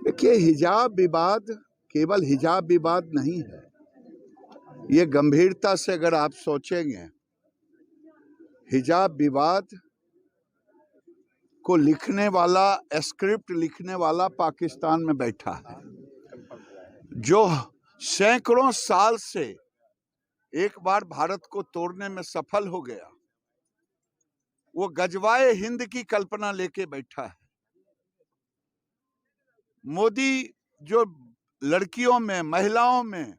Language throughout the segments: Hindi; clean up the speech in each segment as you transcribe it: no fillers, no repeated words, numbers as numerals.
देखिए, हिजाब विवाद केवल हिजाब विवाद नहीं है। ये गंभीरता से अगर आप सोचेंगे, हिजाब विवाद को लिखने वाला, स्क्रिप्ट लिखने वाला पाकिस्तान में बैठा है, जो सैकड़ों साल से एक बार भारत को तोड़ने में सफल हो गया। वो गजवाए हिंद की कल्पना लेके बैठा है। मोदी जो लड़कियों में, महिलाओं में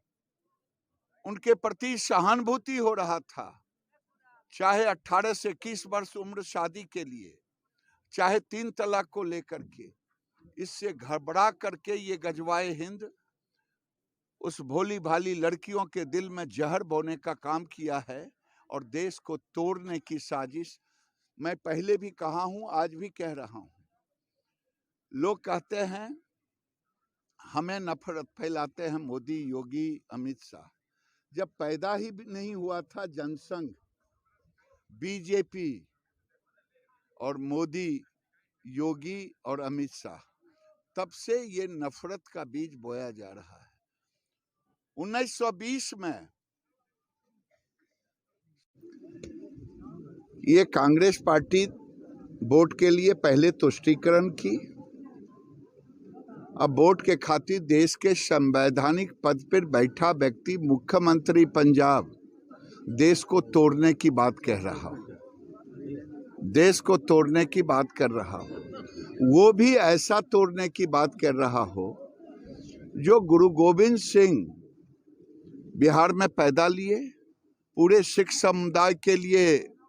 उनके प्रति सहानुभूति हो रहा था, चाहे 18 से 21 वर्ष उम्र शादी के लिए, चाहे 3 तलाक को लेकर के, इससे घबरा करके ये गजवाए हिंद उस भोली भाली लड़कियों के दिल में जहर बोने का काम किया है और देश को तोड़ने की साजिश। मैं पहले भी कहा हूं, आज भी कह रहा हूं। लोग कहते हैं हमें नफरत फैलाते हैं मोदी, योगी, अमित शाह। जब पैदा ही नहीं हुआ था जनसंघ, बीजेपी और मोदी, योगी और अमित शाह, तब से ये नफरत का बीज बोया जा रहा है। 1920 में ये कांग्रेस पार्टी वोट के लिए पहले तुष्टीकरण की, अब वोट के खातिर देश के संवैधानिक पद पर बैठा व्यक्ति, मुख्यमंत्री पंजाब, देश को तोड़ने की बात कह रहा हो, देश को तोड़ने की बात कर रहा हो। वो भी ऐसा तोड़ने की बात कर रहा हो जो गुरु गोविंद सिंह बिहार में पैदा लिए, पूरे सिख समुदाय के लिए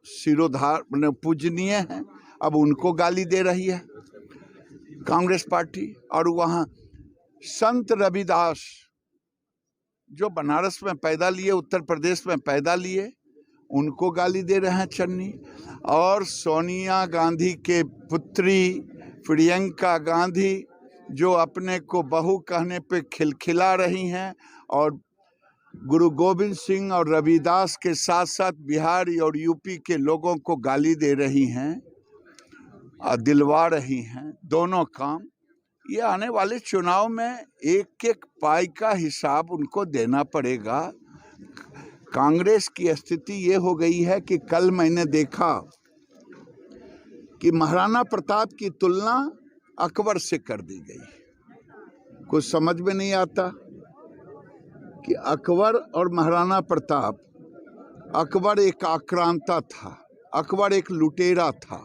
सिरोधार पूजनीय हैं, अब उनको गाली दे रही है कांग्रेस पार्टी। और वहाँ संत रविदास जो बनारस में पैदा लिए, उत्तर प्रदेश में पैदा लिए, उनको गाली दे रहे हैं चन्नी। और सोनिया गांधी के पुत्री प्रियंका गांधी जो अपने को बहू कहने पे खिलखिला रही हैं और गुरु गोविंद सिंह और रविदास के साथ साथ बिहार और यूपी के लोगों को गाली दे रही हैं और दिलवा रही हैं, दोनों काम। ये आने वाले चुनाव में एक एक पाई का हिसाब उनको देना पड़ेगा। कांग्रेस की स्थिति ये हो गई है कि कल मैंने देखा कि महाराणा प्रताप की तुलना अकबर से कर दी गई। कुछ समझ में नहीं आता कि अकबर और महाराणा प्रताप, अकबर एक आक्रांता था, अकबर एक लुटेरा था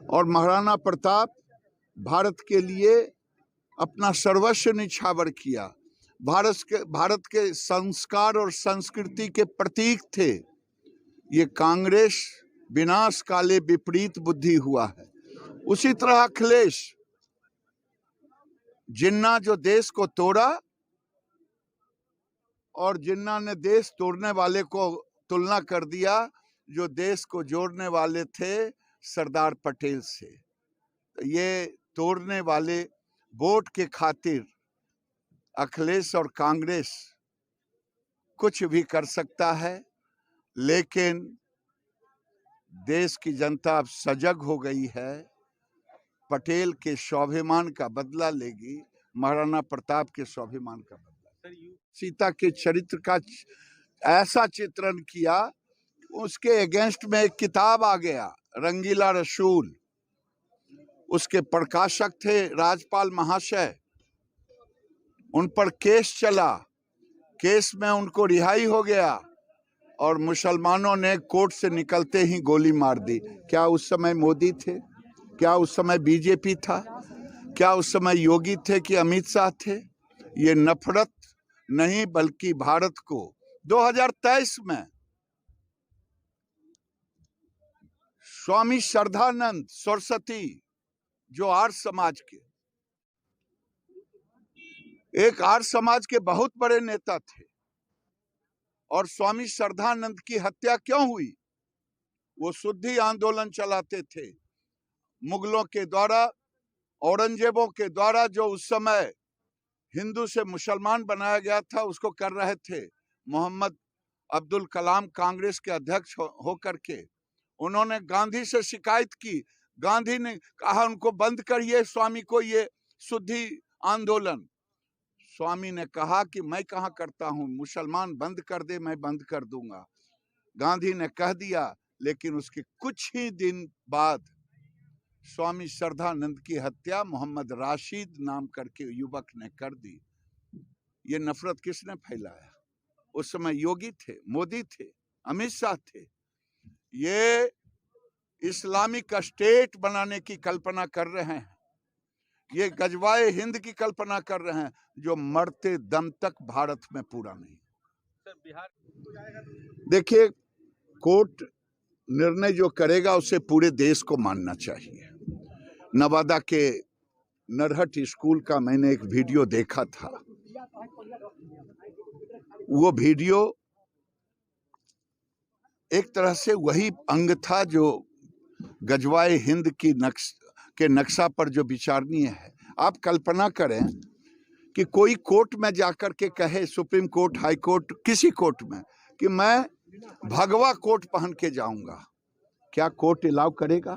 और महाराणा प्रताप भारत के लिए अपना सर्वस्व निछावर किया। भारत के संस्कार और संस्कृति के प्रतीक थे। ये कांग्रेस विनाश काले विपरीत बुद्धि हुआ है। उसी तरह अखिलेश जिन्ना जो देश को तोड़ा, और जिन्ना ने देश तोड़ने वाले को तुलना कर दिया जो देश को जोड़ने वाले थे सरदार पटेल से। तो ये तोड़ने वाले वोट के खातिर अखिलेश और कांग्रेस कुछ भी कर सकता है, लेकिन देश की जनता अब सजग हो गई है। पटेल के स्वाभिमान का बदला लेगी, महाराणा प्रताप के स्वाभिमान का बदला। सीता के चरित्र का ऐसा चित्रण किया, उसके अगेंस्ट में एक किताब आ गया, रंगीला रसूल। उसके प्रकाशक थे राजपाल महाशय, उन पर केस चला, केस में उनको रिहाई हो गया और मुसलमानों ने कोर्ट से निकलते ही गोली मार दी। क्या उस समय मोदी थे? क्या उस समय बीजेपी था? क्या उस समय योगी थे कि अमित शाह थे? ये नफरत नहीं, बल्कि भारत को 2023 में स्वामी श्रद्धानंद सरस्वती जो आर्य समाज के, एक आर्य समाज के बहुत बड़े नेता थे, और स्वामी श्रद्धानंद की हत्या क्यों हुई? वो शुद्धि आंदोलन चलाते थे। मुगलों के द्वारा, औरंगजेबों के द्वारा जो उस समय हिंदू से मुसलमान बनाया गया था, उसको कर रहे थे। मोहम्मद अब्दुल कलाम कांग्रेस के अध्यक्ष होकर के उन्होंने गांधी से शिकायत की। गांधी ने कहा उनको बंद करिए, स्वामी को ये शुद्धि आंदोलन। स्वामी ने कहा कि मैं कहाँ करता हूं, मुसलमान बंद कर दे मैं बंद कर दूंगा। गांधी ने कह दिया, लेकिन उसके कुछ ही दिन बाद स्वामी श्रद्धानंद की हत्या मोहम्मद राशिद नाम करके युवक ने कर दी। ये नफरत किसने फैलाया? उस समय योगी थे, मोदी थे, अमित शाह थे। ये इस्लामिक स्टेट बनाने की कल्पना कर रहे हैं, ये गजवाए हिंद की कल्पना कर रहे हैं, जो मरते दम तक भारत में पूरा नहीं। देखिए, कोर्ट निर्णय जो करेगा उसे पूरे देश को मानना चाहिए। नवादा के नरहट स्कूल का मैंने एक वीडियो देखा था। वो वीडियो एक तरह से वही अंग था जो गजवाए हिंद की नक्शा पर जो विचारणीय है। आप कल्पना करें कि कोई कोर्ट में जाकर के कहे, सुप्रीम कोर्ट, हाई कोर्ट, किसी कोर्ट में, कि मैं भगवा कोट पहन के जाऊंगा, क्या कोर्ट अलाउ करेगा?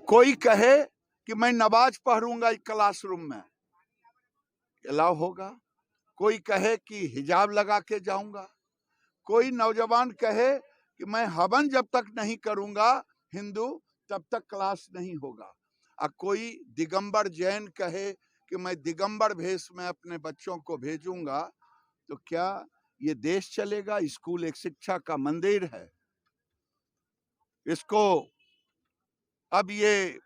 कोई कहे कि मैं नमाज पढ़ूंगा क्लासरूम में, अलाउ होगा? कोई कहे कि हिजाब लगा के जाऊंगा, कोई नौजवान कहे कि मैं हवन जब तक नहीं करूंगा हिंदू तब तक क्लास नहीं होगा, और कोई दिगंबर जैन कहे कि मैं दिगंबर भेष में अपने बच्चों को भेजूंगा, तो क्या ये देश चलेगा? स्कूल एक शिक्षा का मंदिर है, इसको अब ये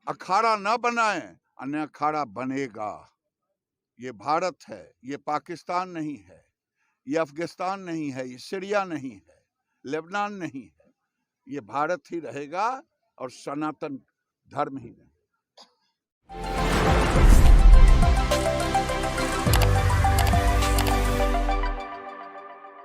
अखाड़ा न बनाए, अन्य अखाड़ा बनेगा। ये भारत है, ये पाकिस्तान नहीं है, ये अफगानिस्तान नहीं है, ये सीरिया नहीं है, लेबनान नहीं है, ये भारत ही रहेगा और सनातन धर्म ही रहेगा।